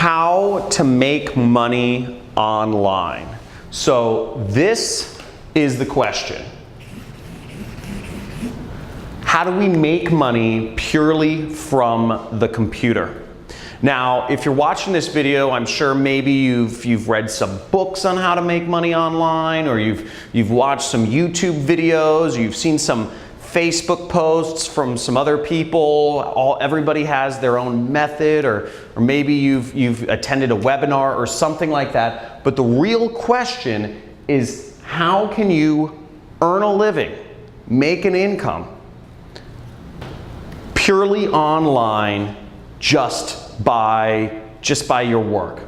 how to make money online. So this is the question. How do we make money purely from the computer? Now, if you're watching this video, I'm sure maybe you've read some books on how to make money online, or you've watched some YouTube videos, you've seen some Facebook posts from some other people. Everybody has their own method, or maybe you've attended a webinar or something like that. But the real question is, how can you earn a living, make an income purely online just by your work?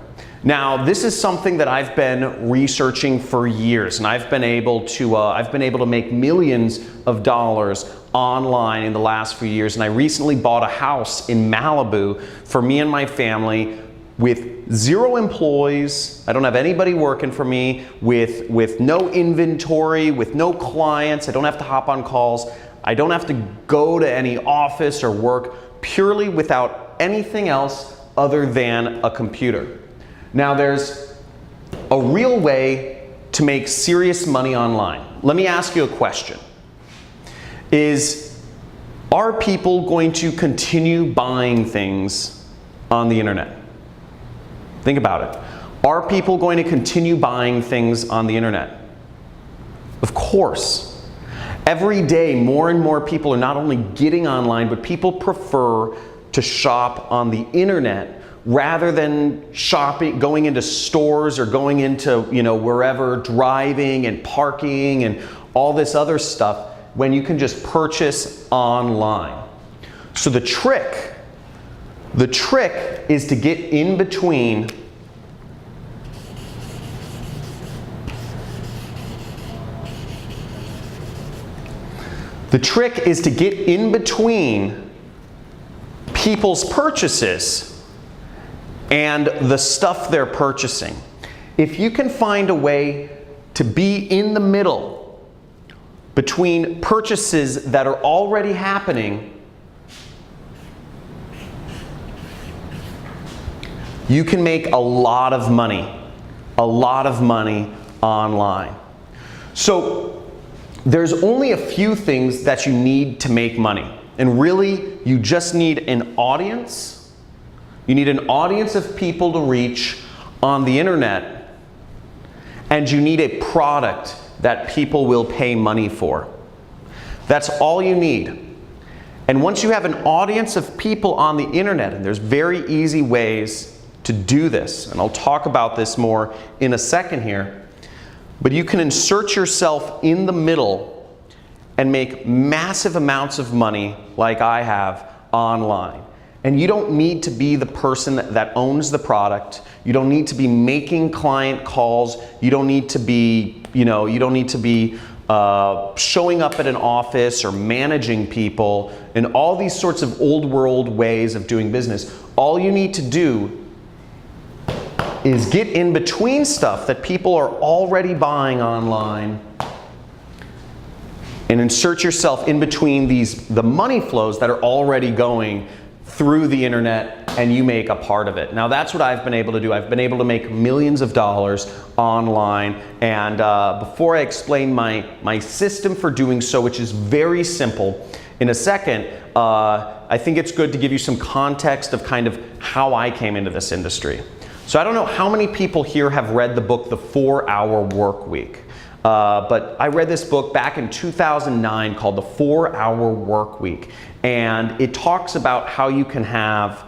Now, this is something that I've been researching for years, and I've been able to make millions of dollars online in the last few years. And I recently bought a house in Malibu for me and my family with 0 employees. I don't have anybody working for me, with no inventory, with no clients. I don't have to hop on calls. I don't have to go to any office or work, purely without anything else other than a computer. Now, there's a real way to make serious money online. Let me ask you a question. Are people going to continue buying things on the internet? Think about it. Are people going to continue buying things on the internet? Of course. Every day, more and more people are not only getting online, but people prefer to shop on the internet rather than going into stores or going into, wherever, driving and parking and all this other stuff, when you can just purchase online. So the trick is to get in between people's purchases and the stuff they're purchasing. If you can find a way to be in the middle between purchases that are already happening, you can make a lot of money online. So there's only a few things that you need to make money. And really, you just need an audience. You need an audience of people to reach on the internet, and you need a product that people will pay money for. That's all you need. And once you have an audience of people on the internet, and there's very easy ways to do this, and I'll talk about this more in a second here, but you can insert yourself in the middle and make massive amounts of money like I have online. And you don't need to be the person that owns the product. You don't need to be making client calls. You don't need to be, showing up at an office or managing people and all these sorts of old world ways of doing business. All you need to do is get in between stuff that people are already buying online and insert yourself in between the money flows that are already going through the internet, and you make a part of it. Now, that's what I've been able to do. I've been able to make millions of dollars online, and before I explain my system for doing so, which is very simple, in a second, I think it's good to give you some context of kind of how I came into this industry. So I don't know how many people here have read the book, The 4-Hour Work Week. But I read this book back in 2009 called The 4-Hour Work Week. And it talks about how you can have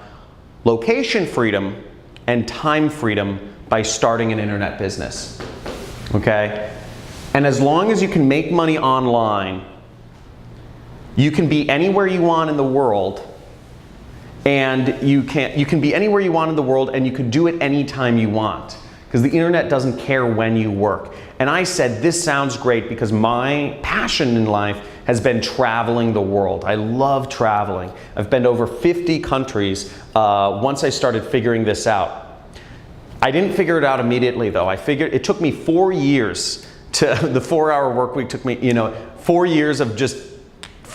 location freedom and time freedom by starting an internet business. Okay? And as long as you can make money online, you can be anywhere you want in the world. And you can be anywhere you want in the world, and you can do it anytime you want, because the internet doesn't care when you work. And I said, this sounds great, because my passion in life has been traveling the world. I love traveling. I've been to over 50 countries once I started figuring this out. I didn't figure it out immediately, though. It took me 4 years the 4-Hour Work Week took me, 4 years of just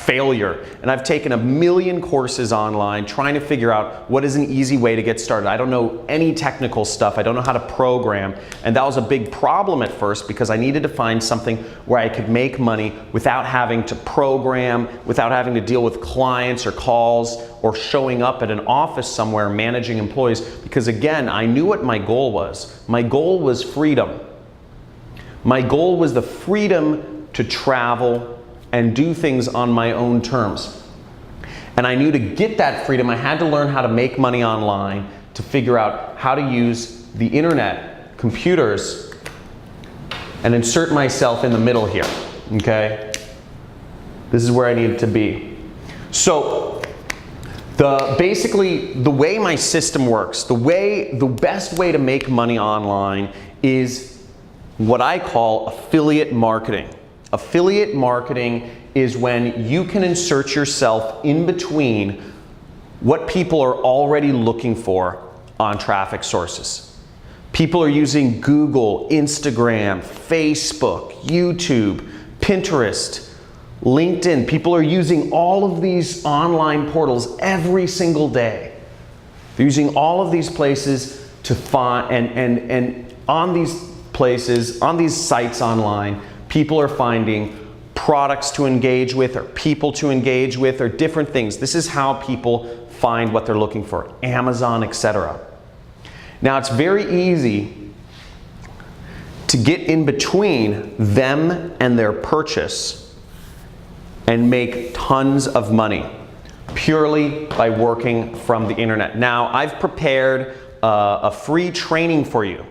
failure. And I've taken a million courses online trying to figure out what is an easy way to get started. I don't know any technical stuff. I don't know how to program. And that was a big problem at first because I needed to find something where I could make money without having to program, without having to deal with clients or calls or showing up at an office somewhere managing employees. Because again, I knew what my goal was. My goal was freedom. My goal was the freedom to travel and do things on my own terms. And I knew to get that freedom, I had to learn how to make money online, to figure out how to use the internet, computers, and insert myself in the middle here, okay? This is where I needed to be. So, basically, the way my system works, the best way to make money online is what I call affiliate marketing. Affiliate marketing is when you can insert yourself in between what people are already looking for on traffic sources. People are using Google, Instagram, Facebook, YouTube, Pinterest, LinkedIn. People are using all of these online portals every single day. They're using all of these places to find, and on these places, on these sites online, people are finding products to engage with or people to engage with or different things. This is how people find what they're looking for, Amazon, etc. Now it's very easy to get in between them and their purchase and make tons of money purely by working from the internet. Now I've prepared a free training for you.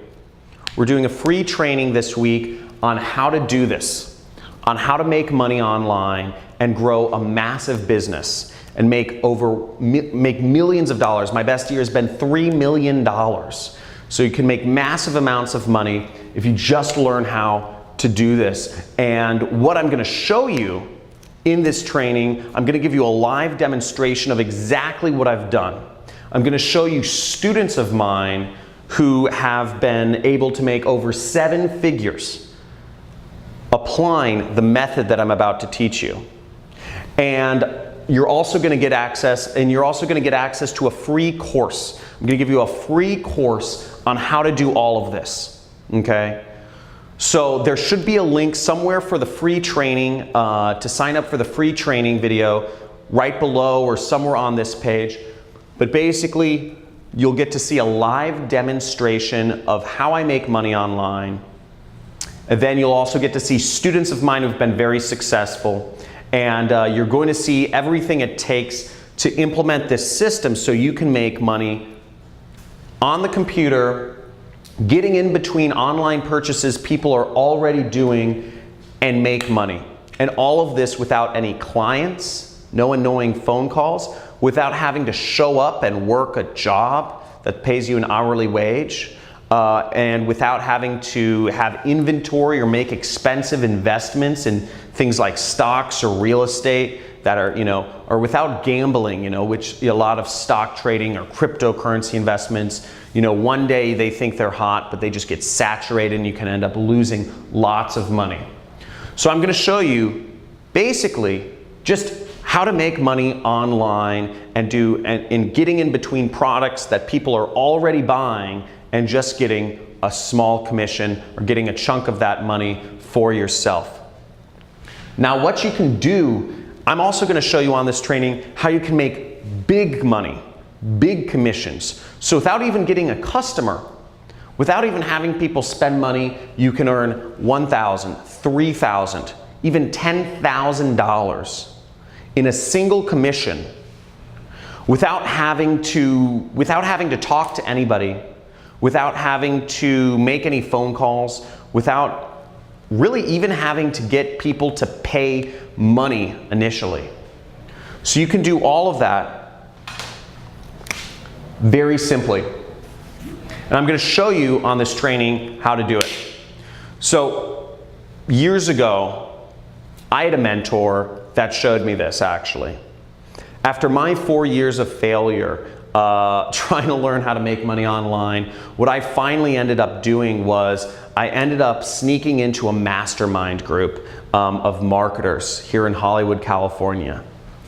We're doing a free training this week on how to do this, on how to make money online and grow a massive business and make millions of dollars. My best year has been $3 million. So you can make massive amounts of money if you just learn how to do this. And what I'm going to show you in this training, I'm going to give you a live demonstration of exactly what I've done. I'm going to show you students of mine who have been able to make over 7 figures applying the method that I'm about to teach you. And you're also going to get access, to a free course. I'm going to give you a free course on how to do all of this, okay? So there should be a link somewhere for the free training, to sign up for the free training video right below or somewhere on this page. But basically, you'll get to see a live demonstration of how I make money online. And then you'll also get to see students of mine who've been very successful. And you're going to see everything it takes to implement this system so you can make money on the computer, getting in between online purchases people are already doing and make money. And all of this without any clients, no annoying phone calls, without having to show up and work a job that pays you an hourly wage. And without having to have inventory or make expensive investments in things like stocks or real estate that are, or without gambling, which a lot of stock trading or cryptocurrency investments, one day they think they're hot, but they just get saturated and you can end up losing lots of money. So I'm going to show you basically just how to make money online and getting in between products that people are already buying and just getting a small commission or getting a chunk of that money for yourself. Now what you can do, I'm also going to show you on this training how you can make big money, big commissions. So without even getting a customer, without even having people spend money, you can earn $1,000, $3,000, even $10,000 in a single commission without having to talk to anybody, without having to make any phone calls, without really even having to get people to pay money initially. So you can do all of that very simply. And I'm going to show you on this training how to do it. So years ago, I had a mentor that showed me this actually. After my 4 years of failure, trying to learn how to make money online. What I finally ended up doing was I ended up sneaking into a mastermind group of marketers here in Hollywood, California.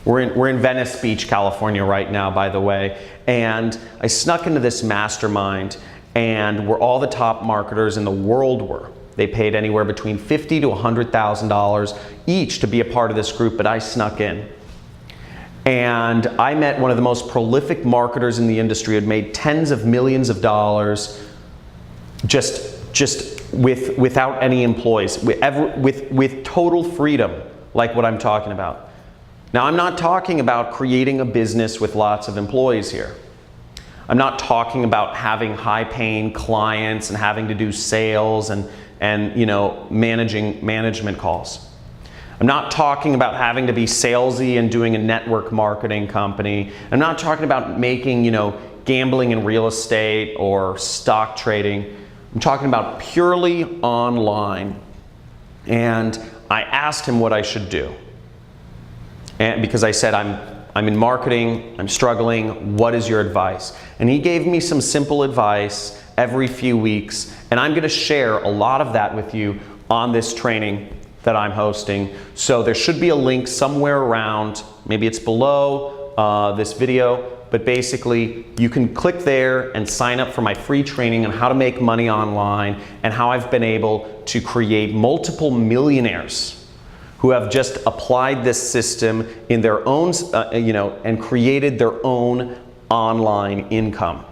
We're in Venice Beach, California right now, by the way. And I snuck into this mastermind, and where all the top marketers in the world were. They paid anywhere between $50,000 to $100,000 each to be a part of this group, but I snuck in. And I met one of the most prolific marketers in the industry who had made tens of millions of dollars without any employees, with total freedom, like what I'm talking about. Now, I'm not talking about creating a business with lots of employees here. I'm not talking about having high-paying clients and having to do sales and management calls. I'm not talking about having to be salesy and doing a network marketing company. I'm not talking about making, gambling in real estate or stock trading. I'm talking about purely online. And I asked him what I should do. And because I said, I'm in marketing, I'm struggling, what is your advice? And he gave me some simple advice every few weeks, and I'm gonna share a lot of that with you on this training that I'm hosting. So there should be a link somewhere around, maybe it's below this video, but basically you can click there and sign up for my free training on how to make money online and how I've been able to create multiple millionaires who have just applied this system in their own, and created their own online income.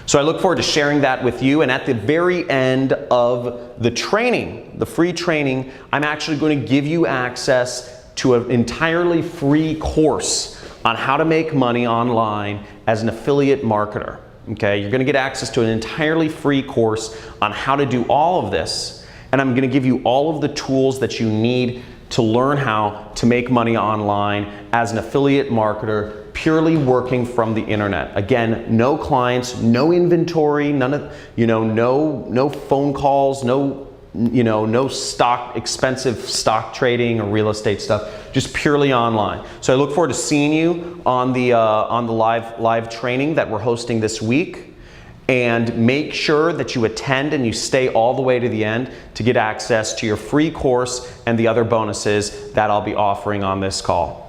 So I look forward to sharing that with you, and at the very end of the training, the free training, I'm actually going to give you access to an entirely free course on how to make money online as an affiliate marketer. Okay, you're going to get access to an entirely free course on how to do all of this, and I'm going to give you all of the tools that you need to learn how to make money online as an affiliate marketer, purely working from the internet. Again, no clients, no inventory, none of, no phone calls, no expensive stock trading or real estate stuff, just purely online. So I look forward to seeing you on the live training that we're hosting this week. And make sure that you attend and you stay all the way to the end to get access to your free course and the other bonuses that I'll be offering on this call.